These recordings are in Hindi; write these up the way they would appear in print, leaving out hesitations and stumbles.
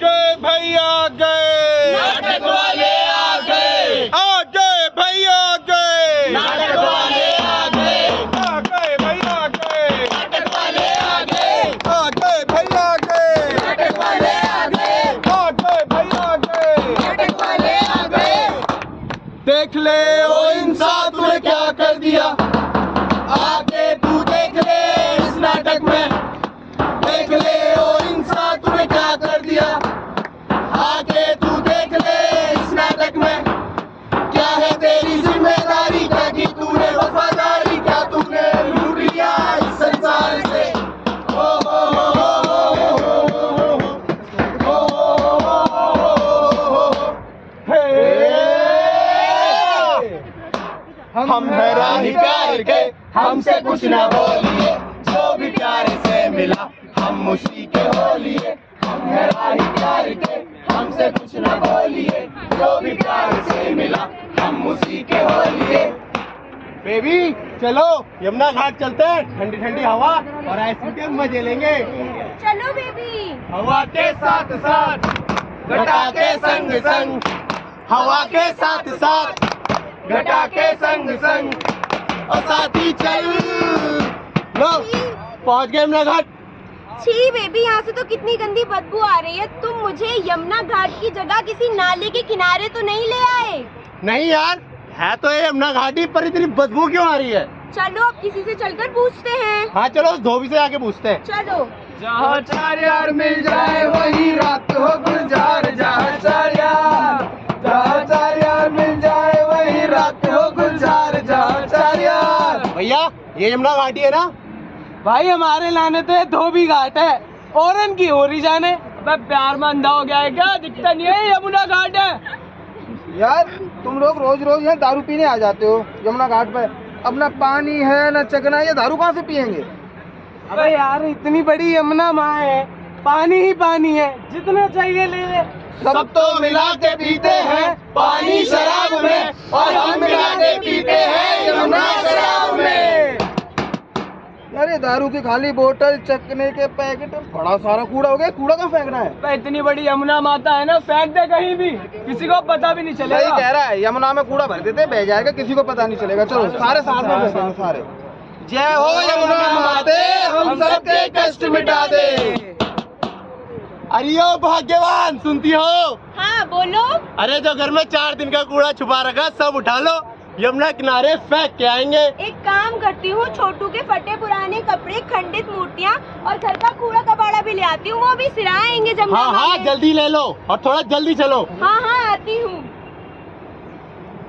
गए भैया गए, नाटक वाले आ गए, आ गए भैया गए, नाटक वाले आ गए, आ गए भैया गए, नाटक वाले आ गए, आ गए भैया गए, नाटक वाले आ गए, आ गए भैया गए, नाटक वाले आ गए। देख ले ओ इंसान तूने क्या कर दिया, आके तू देख ले इस नाटक में, देख ले ओ इंसान तूने क्या कर दिया, आके तू देख ले इस नाटक में। क्या है तेरी जिम्मेदारी, क्या की तूने वफादारी, क्या तूने लूट लिया इस संसार से। ओ हो हो हो हो हो हो। हम है राही प्यार के, हमसे कुछ ना बोलिए, जो भी प्यार से मिला हम उसी के हो लिए। हम है राही प्यार के, हमसे कुछ ना बोलिए, जो भी प्यार से मिला हम उसी के हो लिए। बेबी चलो यमुना घाट चलते हैं, ठंडी ठंडी हवा और आइसक्रीम के मजे लेंगे। चलो बेबी। हवा के साथ साथ घटा के संग संग, हवा के साथ साथ घटा के संग संग, और साथी चल। लो पहुंच गए यमुना घाट। छी बेबी, यहाँ से तो कितनी गंदी बदबू आ रही है। तुम मुझे यमुना घाट की जगह किसी नाले के किनारे तो नहीं ले आए? नहीं यार, है तो ये यमुना घाट ही, पर इतनी बदबू क्यों आ रही है? चलो अब किसी से चलकर पूछते हैं। हाँ चलो उस धोबी से आके पूछते हैं। चलो। जहाँ चार यार मिल जाए वही रात हो गुलजार, जहाँ चार यार मिल जाए वही रात हो गुलजार, जहाँ चार यार। भैया ये यमुना घाट ही है ना? भाई हमारे लाने तो धोबी घाट है, और इनकी हो रही जाने। प्यार में अंधा हो गया है क्या? दिखता नहीं है यमुना घाट है। यार तुम लोग रोज रोज यहाँ दारू पीने आ जाते हो यमुना घाट पे, अब ना पानी है ना चकना, ये दारू कहाँ से पियेंगे? अबे यार इतनी बड़ी यमुना माँ है, पानी ही पानी है, जितना चाहिए ले ले। सब तो मिला के पीते हैं पानी शराब में, और हम मिला के पीते हैं यमुना शराब में। यार ये दारू की खाली बोतल, चकने के पैकेट, बड़ा सारा कूड़ा हो गया। कूड़ा कहाँ फेंकना है? इतनी बड़ी यमुना माता है ना, फेंक दे कहीं भी, किसी को पता भी नहीं सही चलेगा। कह रहा है, यमुना में कूड़ा भर देते, बह जाएगा, किसी को पता नहीं चलेगा। चलो सारे साथ में बैठेंगे सारे। जय हो यमुना माते, हम सबके कष्ट मिटा दे। अरे ओ भाग्यवान, सुनती हो? हाँ बोलो। अरे जो घर में 4 दिन का कूड़ा छुपा रखा सब उठा लो, यमुना किनारे फेंक के आएंगे। एक काम करती हूँ, छोटू के फटे पुराने कपड़े, खंडित मूर्तियाँ और घर का कूड़ा कबाड़ा भी ले आती हूँ, वो भी सिराएंगे जमुना हाँ हाँ में। जल्दी ले लो और थोड़ा जल्दी चलो। हाँ हाँ आती हूँ।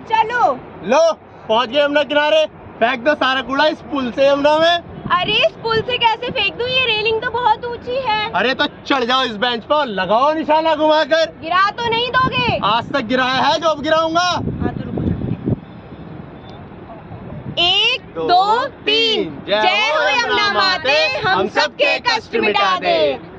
चलो। लो पहुंच गए यमुना किनारे, फेंक दो सारा कूड़ा इस पुल से यमुना में। अरे इस पुल से कैसे फेंक दूँ, ये रेलिंग तो बहुत ऊंची है। अरे तो चढ़ जाओ इस बेंच पर, लगाओ निशाना घुमाकर। गिरा तो नहीं दोगे? आज तक गिराया है, जो अब गिराऊंगा। हाँ तो रुको। 1 2 3। जय हो यमुना माते, हम सबके कष्ट मिटा दे।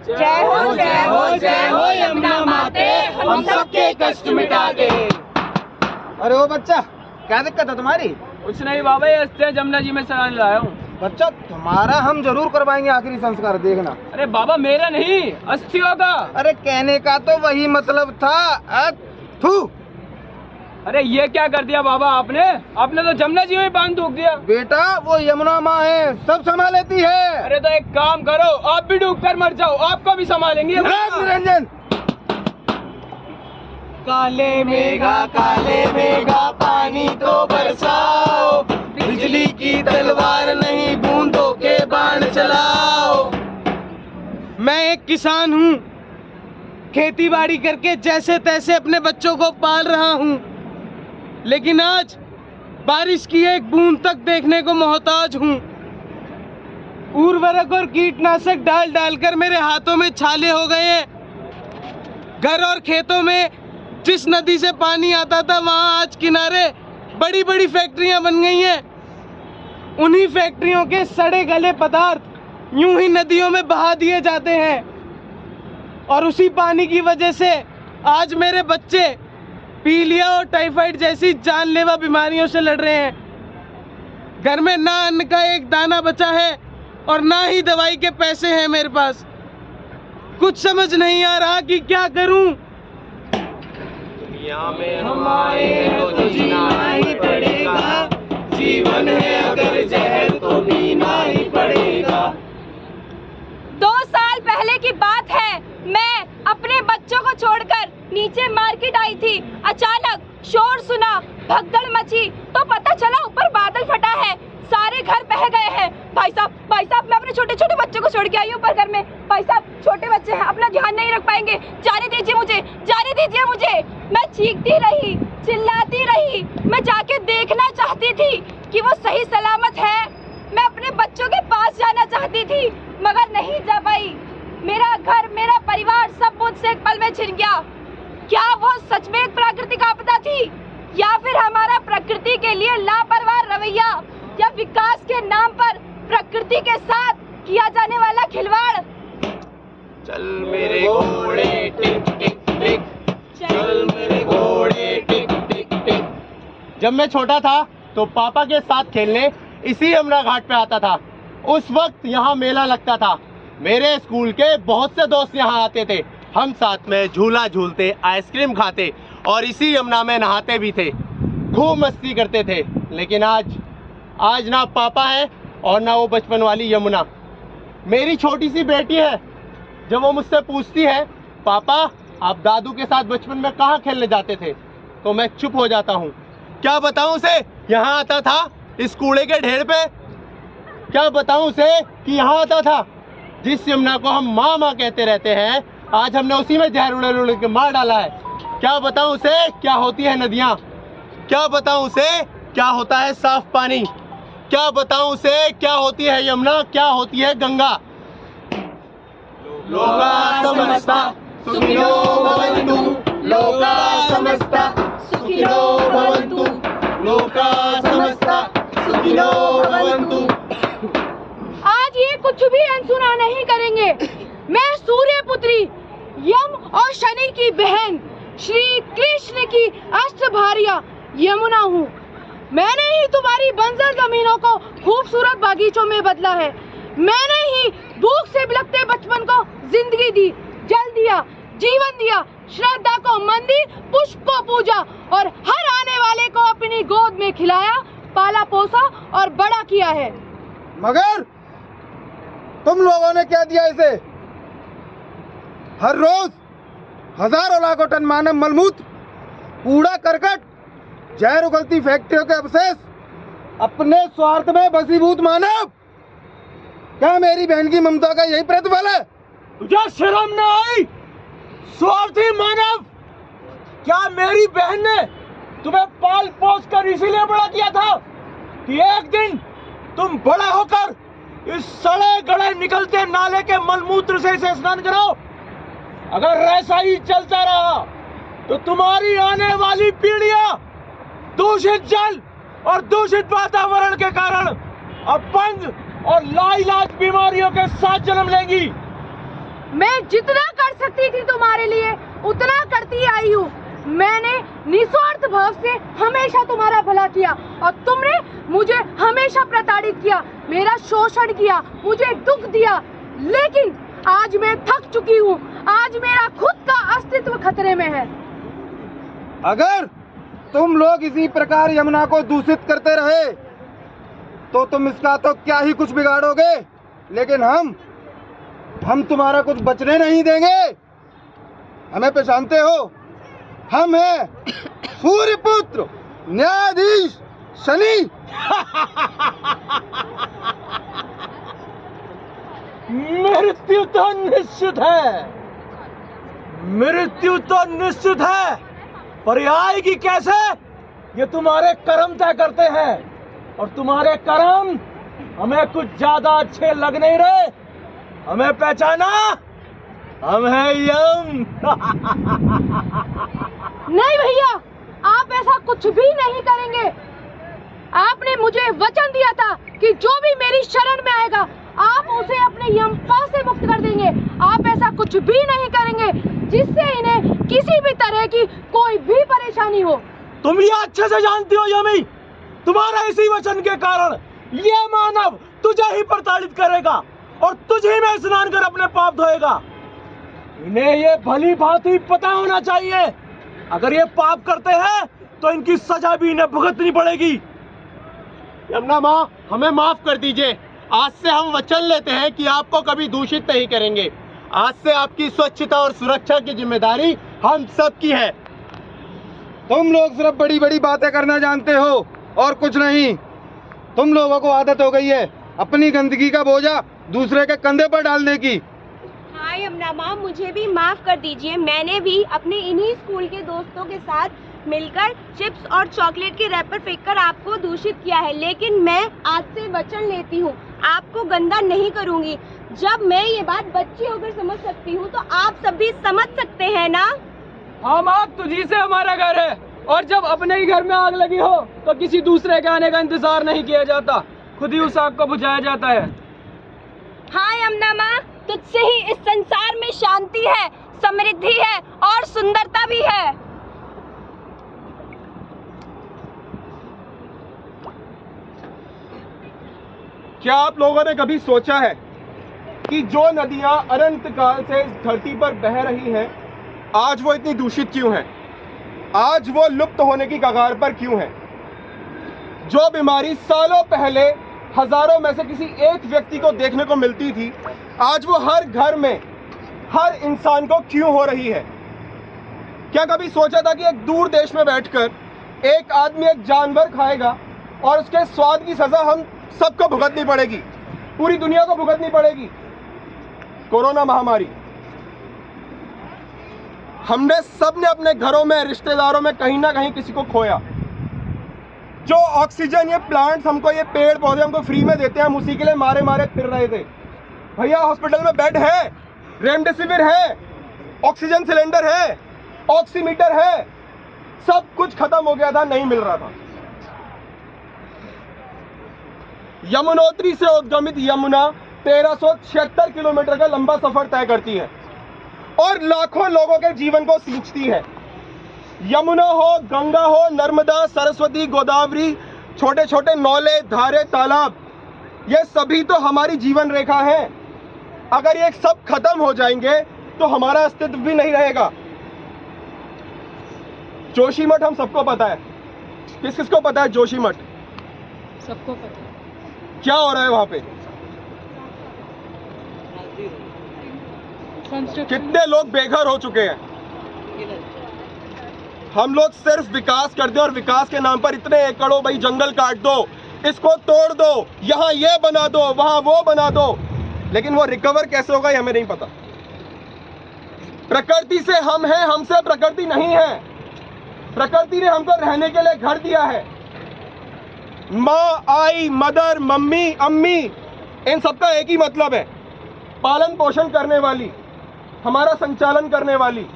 जय हो जय हो जय हो यमुना माते, हम सबके कष्ट मिटा दे। अरे ओ बच्चा, क्या दिक्कत है तुम्हारी? कुछ नहीं बाबा, ये अस्थियां जमुना जी में सराने लाया हूँ। बच्चा तुम्हारा हम जरूर करवाएंगे आखिरी संस्कार, देखना। अरे बाबा मेरा नहीं, अस्थियों का। अरे कहने का तो वही मतलब था। थू। अरे ये क्या कर दिया बाबा आपने? आपने तो जमुना जी में बांध धोख दिया। बेटा वो यमुना माँ है, सब संभाल लेती है। अरे तो एक काम करो, आप भी डूब कर मर जाओ, आपको भी संभालेंगे। निरंजन, काले मेघा पानी तो बरसाओ, बिजली की तलवार नहीं बूंदों के बाण चलाओ। मैं एक किसान हूँ, खेती बाड़ी करके जैसे तैसे अपने बच्चों को पाल रहा हूँ, लेकिन आज बारिश की एक बूंद तक देखने को मोहताज हूँ। उर्वरक और कीटनाशक डाल डालकर मेरे हाथों में छाले हो गए हैं। घर और खेतों में जिस नदी से पानी आता था, वहाँ आज किनारे बड़ी बड़ी फैक्ट्रियाँ बन गई हैं। उन्हीं फैक्ट्रियों के सड़े गले पदार्थ यूं ही नदियों में बहा दिए जाते हैं, और उसी पानी की वजह से आज मेरे बच्चे पीलिया और टाइफाइड जैसी जानलेवा बीमारियों से लड़ रहे हैं। घर में ना अन्न का एक दाना बचा है और ना ही दवाई के पैसे हैं मेरे पास। कुछ समझ नहीं आ रहा कि क्या करूं। दुनिया में हम आए हैं तो जीना ही पड़ेगा, जीवन है अगर जहर तो पीना ही पड़ेगा। 2 साल पहले की बात है, मैं अपने बच्चों को छोड़कर नीचे मार्केट आई थी। अचानक शोर सुना, भगदड़ मची तो पता चला ऊपर बादल फटा है, सारे घर बह गए हैं। भाई साहब मैं अपने छोटे छोटे बच्चों को छोड़ के आई हूँ ऊपर घर में। भाई साहब छोटे बच्चे हैं, अपना ध्यान नहीं रख पाएंगे, जाने दीजिए मुझे, जाने दीजिए मुझे। मैं चीखती रही, चिल्लाती रही, मैं जाके देखना चाहती थी कि वो सही सलामत है। मैं अपने बच्चों के पास जाना चाहती थी मगर नहीं जा पाई। मेरा घर, मेरा परिवार सब मुझसे एक पल में छिन गया। क्या वो सच में एक प्राकृतिक आपदा थी या फिर हमारा प्रकृति के लिए लापरवाह रवैया, या विकास के नाम पर प्रकृति के साथ किया जाने वाला खिलवाड़? चल मेरे घोड़े टिक टिक टिक, चल मेरे घोड़े टिक टिक टिक। जब मैं छोटा था तो पापा के साथ खेलने इसी यमुना घाट पे आता था। उस वक्त यहाँ मेला लगता था। मेरे स्कूल के बहुत से दोस्त यहाँ आते थे। हम साथ में झूला झूलते, आइसक्रीम खाते और इसी यमुना में नहाते भी थे, खूब मस्ती करते थे। लेकिन आज ना पापा है और ना वो बचपन वाली यमुना। मेरी छोटी सी बेटी है, जब वो मुझसे पूछती है पापा आप दादू के साथ बचपन में कहाँ खेलने जाते थे, तो मैं चुप हो जाता हूँ। क्या बताऊँ उसे यहाँ आता था इस कूड़े के ढेर पे? क्या बताऊँ उसे कि यहाँ आता था? जिस यमुना को हम माँ माँ कहते रहते हैं, आज हमने उसी में जहर उड़े उड़ के मार डाला है। क्या बताऊँ उसे क्या होती है नदियाँ? क्या बताऊँ उसे क्या होता है साफ पानी? क्या बताऊँ उसे क्या होती है यमुना, क्या होती है गंगा? लोका समस्ता सुखिनो भवन्तु, लोका समस्ता सुखिनो भवन्तु, लोका समस्ता सुखिनो भवन्तु। आज ये कुछ भी अनसुना नहीं करेंगे। मैं सूर्य पुत्री, यम और शनि की बहन, श्री कृष्ण की अष्टभार्या यमुना हूँ। मैंने ही तुम्हारी बंजर जमीनों को खूबसूरत बागीचों में बदला है। मैंने ही भूख से बिलखते बचपन को जिंदगी दी, जल दिया, जीवन दिया, श्रद्धा को मंदिर, पुष्प को पूजा और हर आने वाले को अपनी गोद में खिलाया, पाला पोसा और बड़ा किया है। मगर तुम लोगों ने क्या दिया इसे? हर रोज हजारों लाखों टन मानव मलमूत्र, कूड़ा करकट, जहर उगलती फैक्ट्रियों के अवशेष, अपने स्वार्थ में बसीभूत मानव। क्या मेरी बहन की ममता का यही प्रतिफल है? तुझे शर्म न आई? स्वार्थी मानव, क्या मेरी बहन ने तुम्हें पाल पोस कर इसीलिए बड़ा किया था कि एक दिन तुम बड़े होकर इस सड़े गड़े निकलते नाले के मलमूत्र से इसे स्नान कराओ? अगर ऐसा ही चलता रहा तो तुम्हारी आने वाली पीढ़ियां दूषित जल और दूषित वातावरण के कारण अपंग और लाइलाज बीमारियों के साथ जन्म लेंगी। मैं जितना कर सकती थी तुम्हारे लिए उतना करती आई हूँ। मैंने निस्वार्थ भाव से हमेशा तुम्हारा भला किया और तुमने मुझे हमेशा प्रताड़ित किया, मेरा शोषण किया, मुझे दुख दिया। लेकिन आज मैं थक चुकी हूँ, आज मेरा खुद का अस्तित्व खतरे में है। अगर तुम लोग इसी प्रकार यमुना को दूषित करते रहे तो तुम इसका तो क्या ही कुछ बिगाड़ोगे, लेकिन हम तुम्हारा कुछ बचने नहीं देंगे। हमें पहचानते हो? हम हैं सूर्यपुत्र न्यायाधीश शनि। मृत्यु तो निश्चित है, मृत्यु तो निश्चित है, पर ये आएगी कैसे ये तुम्हारे कर्म तय करते हैं। और तुम्हारे कर्म हमें कुछ ज्यादा अच्छे लग नहीं रहे। हमें पहचाना? हम हैं यम। नहीं भैया, आप ऐसा कुछ भी नहीं करेंगे। आपने मुझे वचन दिया था कि जो भी मेरी शरण में आएगा आप उसे अपने यमपास से मुक्त कर देंगे। आप ऐसा कुछ भी नहीं करेंगे जिससे इन्हें किसी भी तरह की कोई भी परेशानी हो। तुम ये अच्छे से जानती हो यमी, तुम्हारा इसी वचन के कारण ये मानव तुझे ही प्रताड़ित करेगा और तुझे में स्नान कर अपने पाप धोएगा। इन्हें ये भली भांति पता होना चाहिए, अगर ये पाप करते हैं तो इनकी सजा भी इन्हें भुगतनी पड़ेगी। यमुना माँ, हमें माफ कर दीजिए। आज से हम वचन लेते हैं कि आपको कभी दूषित नहीं करेंगे। आज से आपकी स्वच्छता और सुरक्षा की जिम्मेदारी हम सब की है। तुम लोग सिर्फ बड़ी बड़ी बातें करना जानते हो और कुछ नहीं। तुम लोगों को आदत हो गई है अपनी गंदगी का बोझा दूसरे के कंधे पर डालने की। हाँ यमुना माँ, मुझे भी माफ कर दीजिए। मैंने भी अपने इन्हीं स्कूल के दोस्तों के साथ मिलकर चिप्स और चॉकलेट के रैपर फेंककर आपको दूषित किया है, लेकिन मैं आज से वचन लेती हूँ आपको गंदा नहीं करूँगी। जब मैं ये बात बच्ची होकर समझ सकती हूँ तो आप सब भी समझ सकते हैं ना। हम आग तुझी से हमारा घर है, और जब अपने ही घर में आग लगी हो तो किसी दूसरे के आने का इंतजार नहीं किया जाता, खुद ही उस आग को बुझाया जाता है। हाँ यमुना माँ, तुझसे ही इस संसार में शांति है, समृद्धि है और सुंदरता भी है। क्या आप लोगों ने कभी सोचा है कि जो नदियां अनंत काल से इस धरती पर बह रही हैं, आज वो इतनी दूषित क्यों हैं? आज वो लुप्त होने की कगार पर क्यों हैं? जो बीमारी सालों पहले हजारों में से किसी एक व्यक्ति को देखने को मिलती थी, आज वो हर घर में हर इंसान को क्यों हो रही है? क्या कभी सोचा था कि एक दूर देश में बैठकर एक आदमी एक जानवर खाएगा और उसके स्वाद की सजा हम सबको भुगतनी पड़ेगी, पूरी दुनिया को भुगतनी पड़ेगी? कोरोना महामारी, हमने सबने अपने घरों में, रिश्तेदारों में कहीं ना कहीं किसी को खोया। जो ऑक्सीजन ये प्लांट्स हमको, ये पेड़ पौधे हमको फ्री में देते हैं, हम उसी के लिए मारे मारे फिर रहे थे। भैया हॉस्पिटल में बेड है, रेमडेसिविर है, ऑक्सीजन सिलेंडर है, ऑक्सीमीटर है, सब कुछ खत्म हो गया था, नहीं मिल रहा था। यमुनोत्री से उद्गमित यमुना 1376 किलोमीटर का लंबा सफर तय करती है और लाखों लोगों के जीवन को सींचती है। यमुना हो, गंगा हो, नर्मदा, सरस्वती, गोदावरी, छोटे छोटे नौले, धारे, तालाब, ये सभी तो हमारी जीवन रेखा है। अगर ये सब खत्म हो जाएंगे तो हमारा अस्तित्व भी नहीं रहेगा। जोशीमठ हम सबको पता है। किस किस को पता है जोशीमठ? सबको पता है। क्या हो रहा है वहां पे? कितने लोग बेघर हो चुके हैं। हम लोग सिर्फ विकास करते हैं और विकास के नाम पर इतने एकड़ों, भाई जंगल काट दो, इसको तोड़ दो, यहाँ ये बना दो, वहां वो बना दो, लेकिन वो रिकवर कैसे होगा ये हमें नहीं पता। प्रकृति से हम हैं, हमसे प्रकृति नहीं है। प्रकृति ने हमको रहने के लिए घर दिया है। माँ, आई, मदर, मम्मी, अम्मी, इन सबका एक ही मतलब है, पालन पोषण करने वाली, हमारा संचालन करने वाली।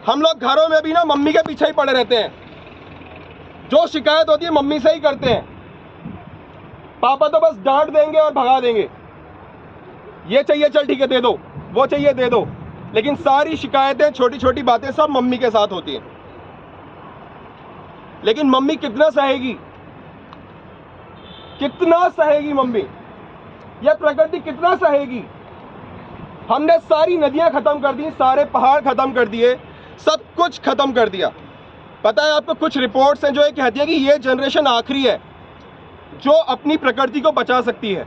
हम लोग घरों में भी ना मम्मी के पीछे ही पड़े रहते हैं। जो शिकायत होती है मम्मी से ही करते हैं। पापा तो बस डांट देंगे और भगा देंगे, ये चाहिए चल ठीक है दे दो, वो चाहिए दे दो, लेकिन सारी शिकायतें, छोटी छोटी बातें सब मम्मी के साथ होती हैं। लेकिन मम्मी कितना सहेगी? कितना सहेगी मम्मी? यह प्रकृति कितना सहेगी? हमने सारी नदियां खत्म कर दी, सारे पहाड़ खत्म कर दिए, सब कुछ खत्म कर दिया। पता है आपको, कुछ रिपोर्ट्स हैं जो ये कहती है कि ये जनरेशन आखिरी है जो अपनी प्रकृति को बचा सकती है।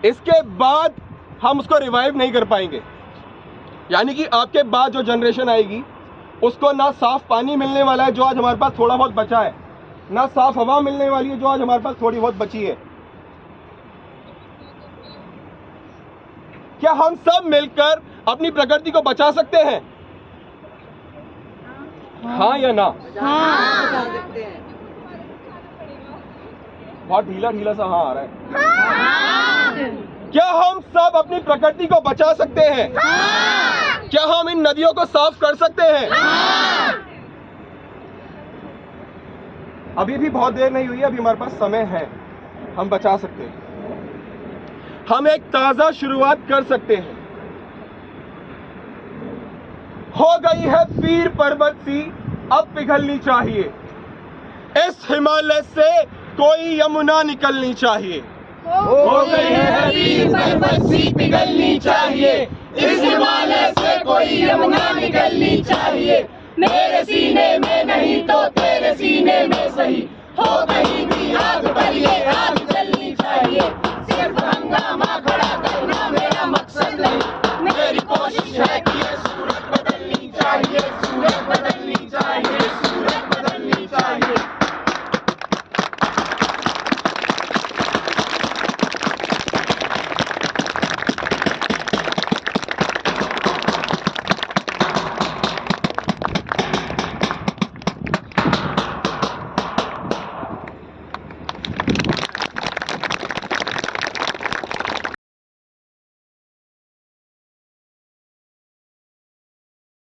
इसके बाद हम उसको रिवाइव नहीं कर पाएंगे। यानी कि आपके बाद जो जनरेशन आएगी उसको ना साफ पानी मिलने वाला है जो आज हमारे पास थोड़ा बहुत बचा है, ना साफ हवा मिलने वाली है जो आज हमारे पास थोड़ी बहुत बची है। क्या हम सब मिलकर अपनी प्रकृति को बचा सकते हैं? हाँ या ना? हाँ। बहुत ढीला ढीला सा हाँ आ रहा है। क्या हम सब अपनी प्रकृति को बचा सकते हैं? क्या हम इन नदियों को साफ कर सकते हैं? अभी भी बहुत देर नहीं हुई है, अभी हमारे पास समय है, हम बचा सकते हैं। हम एक ताजा शुरुआत कर सकते हैं। हो गई है पीर पर्वत सी, अब पिघलनी चाहिए। इस हिमालय से कोई यमुना निकलनी चाहिए। हो गई है धरती पर बस्ती पिघलनी चाहिए, इस हिमालय से कोई यमुना निकलनी चाहिए। मेरे सीने में नहीं तो तेरे सीने में सही, हो कहीं भी आग पर ये आग